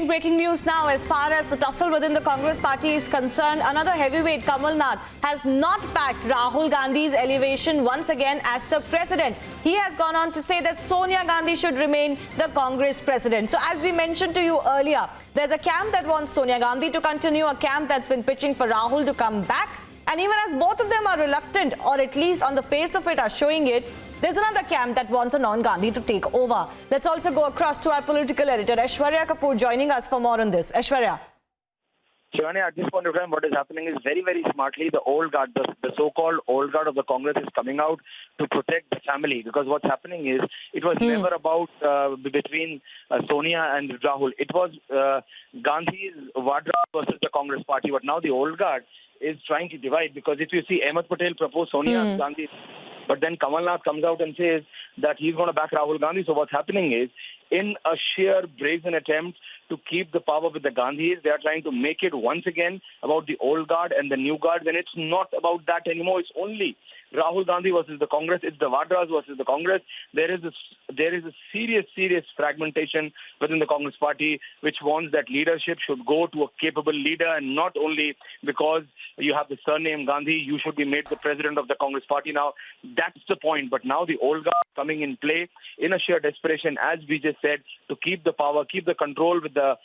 getting breaking news now as far as the tussle within the Congress party is concerned. Another heavyweight, Kamal Nath, has not backed Rahul Gandhi's elevation once again as the president. He has gone on to say that Sonia Gandhi should remain the Congress president. So as we mentioned to you earlier, there's a camp that wants Sonia Gandhi to continue, a camp that's been pitching for Rahul to come back. And even as both of them are reluctant, or at least on the face of it are showing it, there's another camp that wants a non-Gandhi to take over. Let's also go across to our political editor, Aishwarya Kapoor, joining us for more on this. Aishwarya. Shivani, at this point of time, what is happening is very, very smartly, the old guard, the so-called old guard of the Congress is coming out to protect the family. Because what's happening is, it was never about between Sonia and Rahul. It was Gandhi's Vadra versus the Congress party. But now the old guard is trying to divide. Because if you see, Ahmed Patel proposed Sonia and Gandhi. But then Kamal Nath comes out and says that he's going to back Rahul Gandhi. So what's happening is, in a sheer brazen attempt to keep the power with the Gandhis, they are trying to make it once again about the old guard and the new guard. When it's not about that anymore. It's only Rahul Gandhi versus the Congress. It's the Vadras versus the Congress. There is a serious fragmentation within the Congress party, which wants that leadership should go to a capable leader, and not only because you have the surname Gandhi, you should be made the president of the Congress party now. That's the point. But now the old guard coming in play in a sheer desperation, as we just said, to keep the power, keep the control with the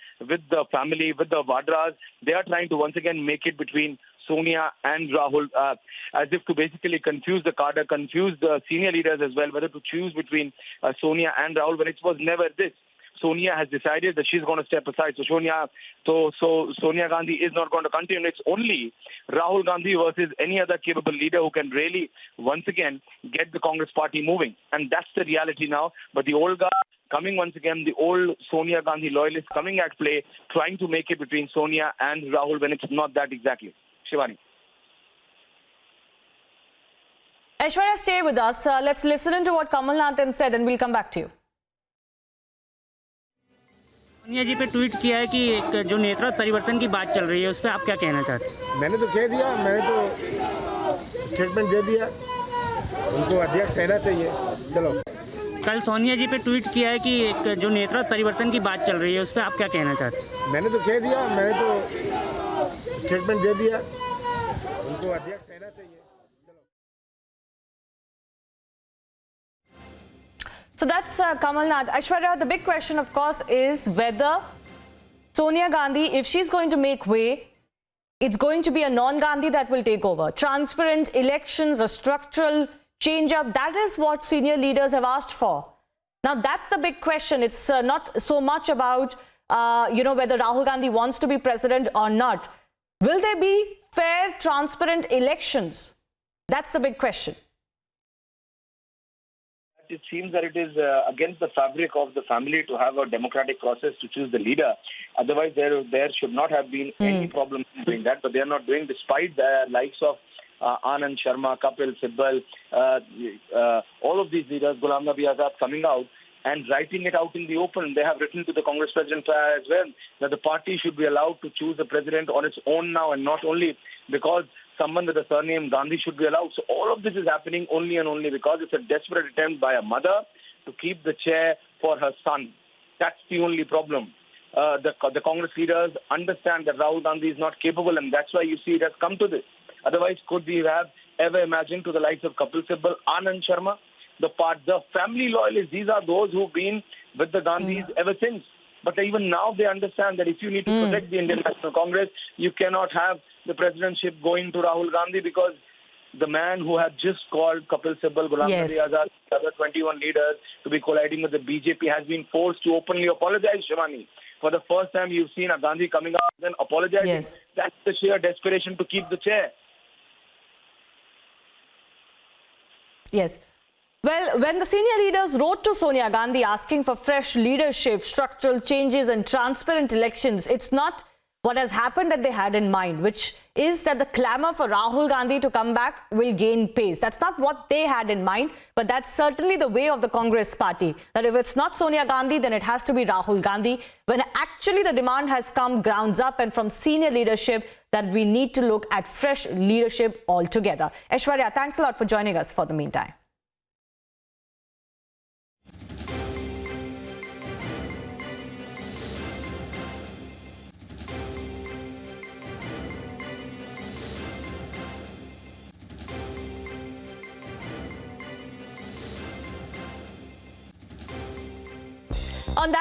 family, with the Vadras. They are trying to once again make it between Sonia and Rahul, as if to basically confuse the cadre, confuse the senior leaders as well, whether to choose between Sonia and Rahul, when it was never this. Sonia has decided that she's going to step aside. So Sonia Gandhi is not going to continue. It's only Rahul Gandhi versus any other capable leader who can really once again get the Congress party moving. And that's the reality now. But the old guard coming once again, the old Sonia Gandhi loyalists coming at play, trying to make it between Sonia and Rahul when it's not that exactly. Shivani. Aishwarya, stay with us. Let's listen into what Kamal Nath said and we'll come back to you. Sonia जी पे tweet किया है कि एक जो नेतृत्व परिवर्तन की बात चल रही है, उस पर आप क्या कहना चाहते हैं? मैंने तो कह दिया, मैंने तो स्टेटमेंट दे दिया, उनको अध्यक्ष रहना चाहिए। चलो, कल सोनिया जी पे ट्वीट किया है कि एक जो नेतृत्व परिवर्तन की बात चल रही है, उस पर आप क्या कहना चाहते हैं? मैंने तो कह दिया, मैंने तो स्टेटमेंट दे दिया, उनको अध्यक्ष रहना चाहिए। So that's Kamal Nath. Aishwarya, the big question, of course, is whether Sonia Gandhi, if she's going to make way, it's going to be a non-Gandhi that will take over. Transparent elections, a structural change-up, that is what senior leaders have asked for. Now, that's the big question. It's not so much about, whether Rahul Gandhi wants to be president or not. Will there be fair, transparent elections? That's the big question. It seems that it is against the fabric of the family to have a democratic process to choose the leader. Otherwise, there should not have been any problem in doing that. But they are not doing, despite the likes of Anand Sharma, Kapil Sibal, all of these leaders, Ghulam Nabi Azad, coming out and writing it out in the open. They have written to the Congress president as well that the party should be allowed to choose a president on its own now, and not only because someone with the surname Gandhi should be allowed. So all of this is happening only and only because it's a desperate attempt by a mother to keep the chair for her son. That's the only problem. The Congress leaders understand that Rahul Gandhi is not capable, and that's why you see it has come to this. Otherwise, could we have ever imagined to the likes of Kapil Sibal, Anand Sharma, the family loyalists? These are those who've been with the Gandhis ever since. But even now they understand that if you need to protect the Indian National Congress, you cannot have the presidentship going to Rahul Gandhi, because the man who had just called Kapil Sibal, Ghulam Nabi Azad, the other 21 leaders to be colliding with the BJP has been forced to openly apologize, Shivani. For the first time, you've seen a Gandhi coming out and apologizing. Yes. That's the sheer desperation to keep the chair. Yes. Well, when the senior leaders wrote to Sonia Gandhi asking for fresh leadership, structural changes and transparent elections, it's not what has happened that they had in mind, which is that the clamour for Rahul Gandhi to come back will gain pace. That's not what they had in mind, but that's certainly the way of the Congress party. That if it's not Sonia Gandhi, then it has to be Rahul Gandhi. When actually the demand has come grounds up and from senior leadership that we need to look at fresh leadership altogether. Aishwarya, thanks a lot for joining us for the meantime. On that